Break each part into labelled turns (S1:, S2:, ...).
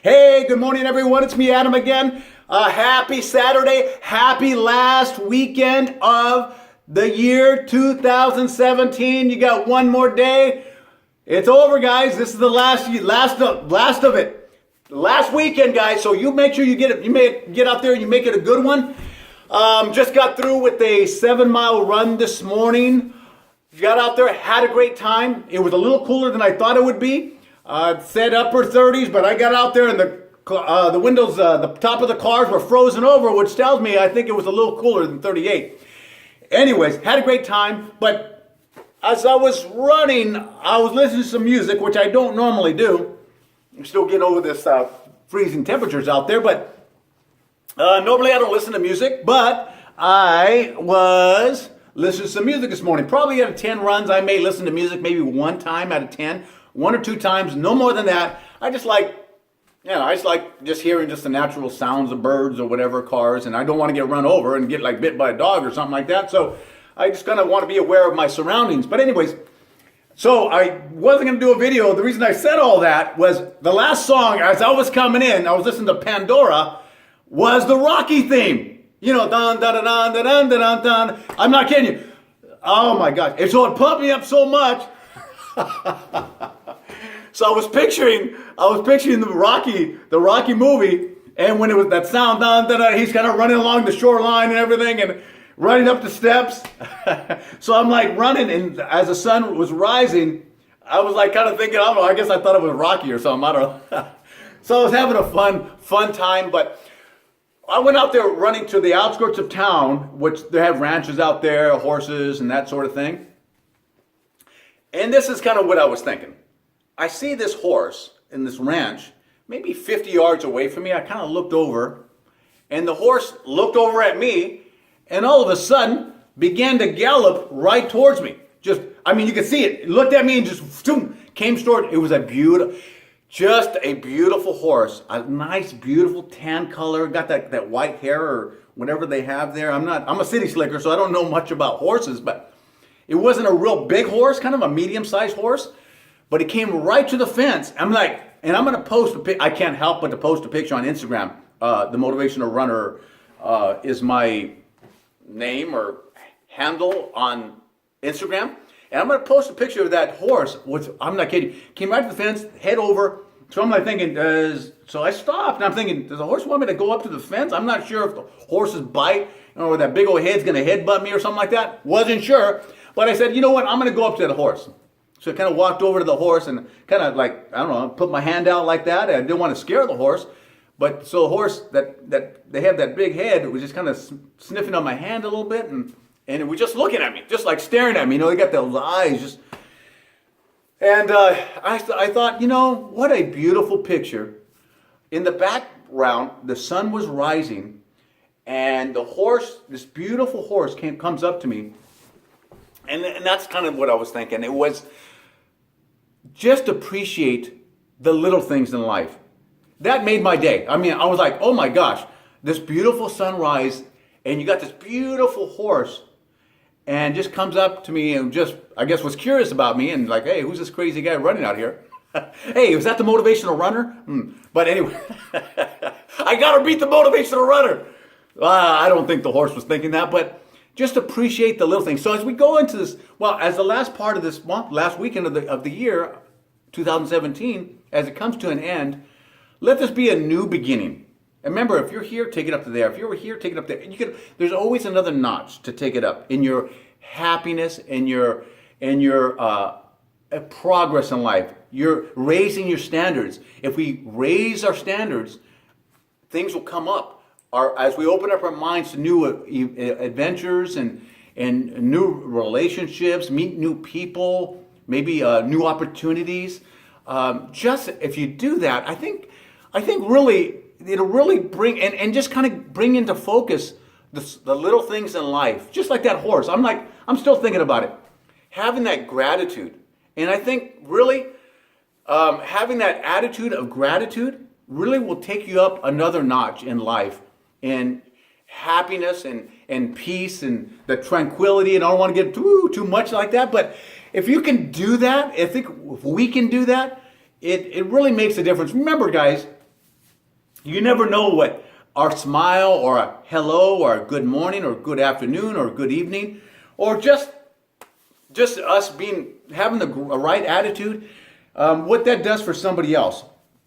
S1: Hey, good morning, everyone. It's me, Adam, again. Happy Saturday. Happy last weekend of the year 2017. You got one more day. It's over, guys. This is the last of it. Last weekend, guys. So you make sure you get it. You may get out there and you make it a good one. Just got through with a 7-mile run this morning. Got out there, had a great time. It was a little cooler than I thought it would be. It said upper 30s, but I got out there and the windows, the top of the cars were frozen over, which tells me I think it was a little cooler than 38. Anyways, had a great time, but as I was running, I was listening to some music, which I don't normally do. I'm still getting over this freezing temperatures out there, but normally I don't listen to music, but I was listening to some music this morning. Probably out of 10 runs, I may listen to music maybe one time out of 10. 1 or 2 times, no more than that. I just like just hearing just the natural sounds of birds or whatever, cars, and I don't want to get run over and get like bit by a dog or something like that. So I just kind of want to be aware of my surroundings. But anyways, so I wasn't going to do a video. The reason I said all that was the last song, as I was coming in, I was listening to Pandora, was the Rocky theme. You know, dun dun dun dun dun dun dun dun. I'm not kidding you. Oh my gosh! And so it pumped me up so much. So I was picturing the Rocky movie, and when it was that sound, dun, dun, dun, he's kind of running along the shoreline and everything, and running up the steps. So I'm like running, and as the sun was rising, I was like kind of thinking, I don't know, I guess I thought it was Rocky or something, I don't know. So I was having a fun time, but I went out there running to the outskirts of town, which they have ranches out there, horses and that sort of thing. And this is kind of what I was thinking. I see this horse in this ranch, maybe 50 yards away from me. I kind of looked over, and the horse looked over at me, and all of a sudden began to gallop right towards me. You could see it. It looked at me and just came toward. It was just a beautiful horse, a nice, beautiful tan color. Got that white hair or whatever they have there. I'm a city slicker, so I don't know much about horses, but it wasn't a real big horse, kind of a medium-sized horse. But it came right to the fence. I'm like, and I'm going to post I can't help but to post a picture on Instagram. The Motivational Runner is my name or handle on Instagram. And I'm going to post a picture of that horse, which I'm not kidding, came right to the fence, head over. So I'm like thinking, so I stopped, and I'm thinking, does the horse want me to go up to the fence? I'm not sure if the horse's bite, or that big old head's going to headbutt me or something like that. Wasn't sure. But I said, you know what, I'm going to go up to the horse. So I kind of walked over to the horse and kind of like, I don't know, put my hand out like that. I didn't want to scare the horse. But so the horse, that they have that big head, it was just kind of sniffing on my hand a little bit. And it was just looking at me, just like staring at me. You know, they got those eyes just. And I thought, you know, what a beautiful picture. In the background, the sun was rising. And the horse, this beautiful horse comes up to me. And that's kind of what I was thinking. It was just appreciate the little things in life. That made my day. I mean, I was like, oh my gosh, this beautiful sunrise, and you got this beautiful horse, and just comes up to me and just, I guess, was curious about me, and like, hey, who's this crazy guy running out here? Hey, was that the Motivational Runner? But anyway, I got to beat the Motivational Runner. I don't think the horse was thinking that, but just appreciate the little things. So as we go into this, well, as the last part of this month, last weekend of the year, 2017, as it comes to an end, let this be a new beginning. And remember, if you're here, take it up to there. If you're here, take it up there. There's always another notch to take it up in your happiness and your progress in life. You're raising your standards. If we raise our standards, things will come up. As we open up our minds to new adventures and new relationships, meet new people, maybe new opportunities. Just if you do that, I think really it'll really bring and just kind of bring into focus the little things in life. Just like that horse, I'm still thinking about it. Having that gratitude, and I think really having that attitude of gratitude really will take you up another notch in life. And happiness and peace and the tranquility, and I don't want to get too much like that, but if you can do that, I think if we can do that, it really makes a difference. Remember, guys, You never know what our smile or a hello or a good morning or good afternoon or good evening or just us having the right attitude, what that does for somebody else.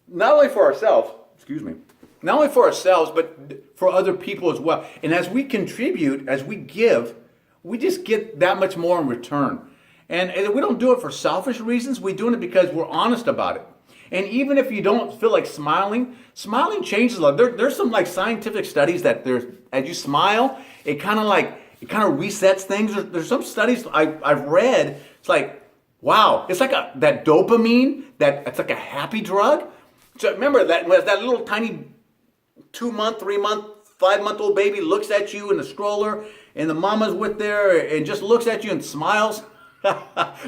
S1: Not only for ourselves, not only for ourselves, but for other people as well. And as we contribute, as we give, we just get that much more in return. And we don't do it for selfish reasons. We're doing it because we're honest about it. And even if you don't feel like smiling changes a lot. There's some like scientific studies that as you smile, it kind of resets things. There's some studies I've read. It's like, wow, it's like that dopamine, it's like a happy drug. So remember that little tiny 2-month, 3-month, 5-month-old baby looks at you in the stroller and the mama's with there and just looks at you and smiles.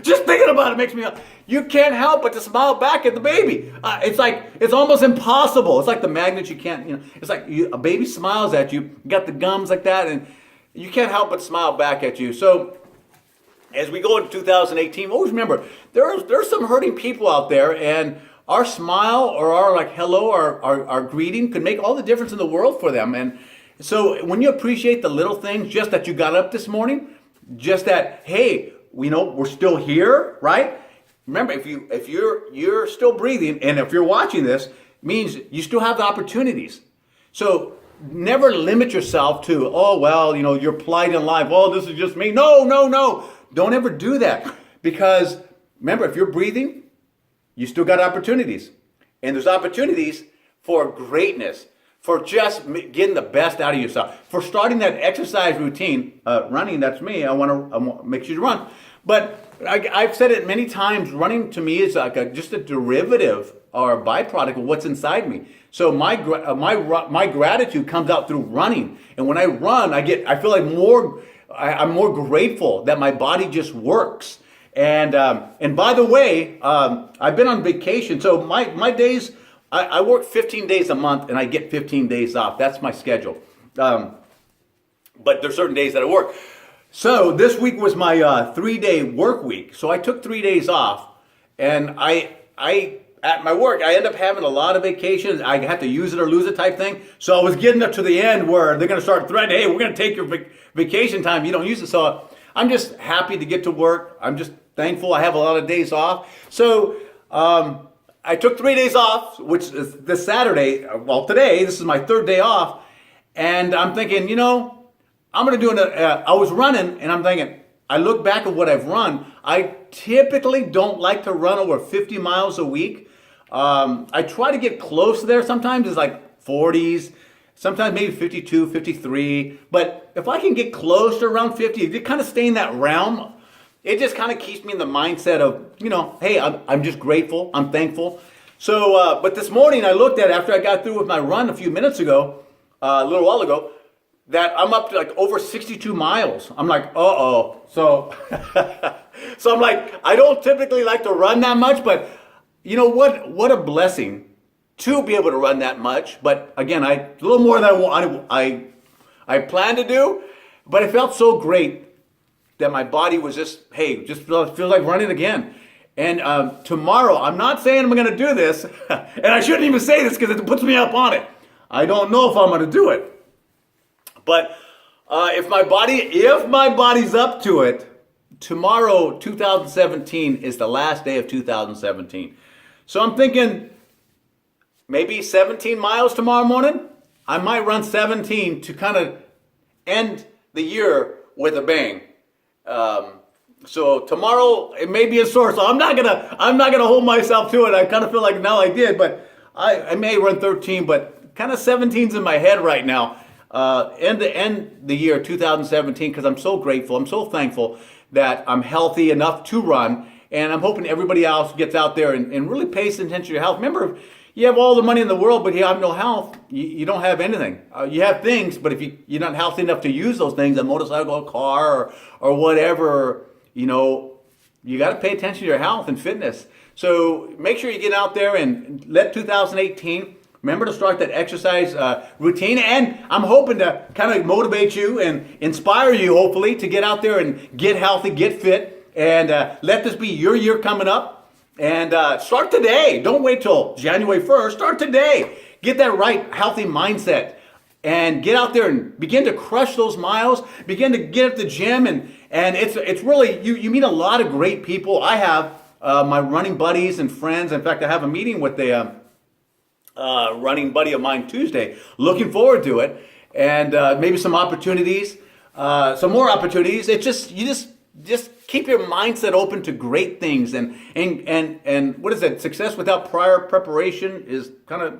S1: Just thinking about it makes me, you can't help but to smile back at the baby. It's almost impossible. It's like the magnet you can't, it's like a baby smiles at you, you got the gums like that, and you can't help but smile back at you. So as we go into 2018, always remember, there's some hurting people out there, and our smile or our like hello or our greeting could make all the difference in the world for them. And so when you appreciate the little things, just that you got up this morning, just that, hey, we're still here, right? Remember, if you're still breathing, and if you're watching this, means you still have the opportunities. So never limit yourself to, oh, well, your plight in life. Oh, this is just me. No. Don't ever do that. Because remember, if you're breathing, you still got opportunities. And there's opportunities for greatness, for just getting the best out of yourself, for starting that exercise routine. Running, that's me. I want to make sure you run. But I've said it many times, running to me is like just a derivative or a byproduct of what's inside me. So my gratitude comes out through running. And when I run, I feel like I'm more grateful that my body just works. And by the way, I've been on vacation. So my days, I work 15 days a month and I get 15 days off. That's my schedule. But there's certain days that I work. So this week was my 3-day work week. So I took 3 days off, and I at my work, I end up having a lot of vacations. I have to use it or lose it type thing. So I was getting up to the end where they're going to start threatening, hey, we're going to take your vacation time. You don't use it. So I'm just happy to get to work. I'm just thankful I have a lot of days off. So I took 3 days off, which is this Saturday. Well, today, this is my 3rd day off. And I'm thinking, I'm going to do I was running, and I'm thinking, I look back at what I've run. I typically don't like to run over 50 miles a week. I try to get close there. Sometimes it's like 40s, sometimes maybe 52, 53. But if I can get close to around 50, if you kind of stay in that realm, it just kind of keeps me in the mindset of, hey, I'm just grateful. I'm thankful. So, but this morning I looked at, after I got through with my run a few minutes ago, a little while ago, that I'm up to like over 62 miles. I'm like, uh-oh. So, so I'm like, I don't typically like to run that much, but you know what? What a blessing to be able to run that much. But again, a little more than I planned to do, but it felt so great that my body was just feels like running again. And tomorrow, I'm not saying I'm going to do this, and I shouldn't even say this because it puts me up on it. I don't know if I'm going to do it. But if my body's up to it, tomorrow, 2017, is the last day of 2017. So I'm thinking maybe 17 miles tomorrow morning. I might run 17 to kind of end the year with a bang. So tomorrow it may be a sore. So I'm not gonna hold myself to it. I kind of feel like now I did, but I may run 13, but kind of 17's in my head right now. End the year 2017, because I'm so grateful. I'm so thankful that I'm healthy enough to run, and I'm hoping everybody else gets out there and really pays attention to your health. Remember, you have all the money in the world, but you have no health. You don't have anything. You have things, but if you're not healthy enough to use those things, a motorcycle, a car, or whatever, you got to pay attention to your health and fitness. So make sure you get out there and let 2018, remember to start that exercise routine. And I'm hoping to kind of motivate you and inspire you, hopefully, to get out there and get healthy, get fit, and let this be your year coming up. And start today. Don't wait till January 1st. Start today. get that right, healthy mindset. And get out there and begin to crush those miles. Begin to get at the gym, and it's really you meet a lot of great people. I have my running buddies and friends. In fact, I have a meeting with a running buddy of mine Tuesday. Looking forward to it, and maybe some opportunities, some more opportunities. It just keep your mindset open to great things, and what is it? Success without prior preparation is kind of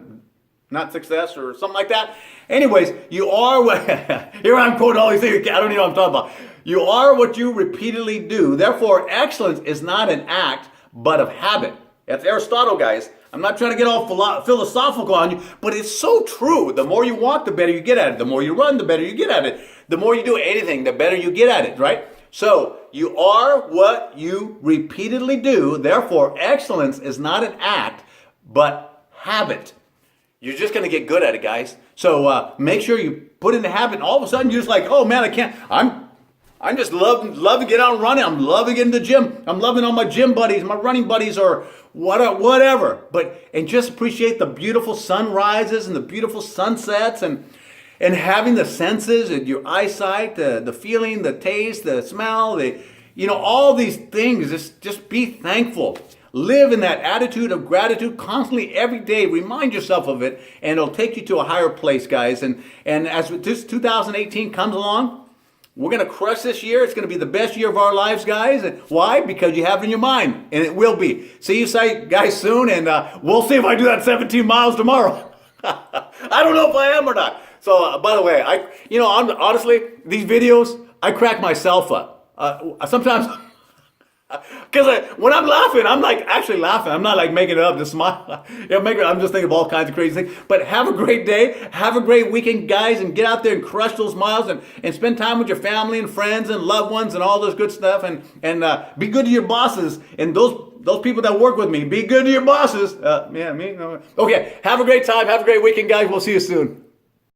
S1: not success, or something like that. Anyways, you are what, here I'm quoting all these things, I don't even know what I'm talking about. You are what you repeatedly do. Therefore, excellence is not an act, but of habit. That's Aristotle, guys. I'm not trying to get all philosophical on you, but it's so true. The more you walk, the better you get at it. The more you run, the better you get at it. The more you do anything, the better you get at it, right? So, you are what you repeatedly do. Therefore, excellence is not an act, but habit. You're just going to get good at it, guys. So make sure you put in the habit, and all of a sudden you're just like, oh man, I can't. I'm just love to get out and running. I'm loving getting to the gym. I'm loving all my gym buddies, my running buddies, or whatever. And just appreciate the beautiful sunrises and the beautiful sunsets, and having the senses and your eyesight, the feeling, the taste, the smell, all these things. Just be thankful. Live in that attitude of gratitude constantly every day. Remind yourself of it, and it'll take you to a higher place, guys. And as this 2018 comes along, we're going to crush this year. It's going to be the best year of our lives, guys. And why? Because you have it in your mind, and it will be. See you guys soon, and we'll see if I do that 17 miles tomorrow. I don't know if I am or not. So, by the way, honestly, these videos, I crack myself up. Sometimes... Because when I'm laughing, I'm like actually laughing. I'm not like making it up, just smile. I'm just thinking of all kinds of crazy things. But have a great day. Have a great weekend, guys. And get out there and crush those miles, and spend time with your family and friends and loved ones and all this good stuff. And be good to your bosses. And those people that work with me, be good to your bosses. Me? No. Okay, have a great time. Have a great weekend, guys. We'll see you soon.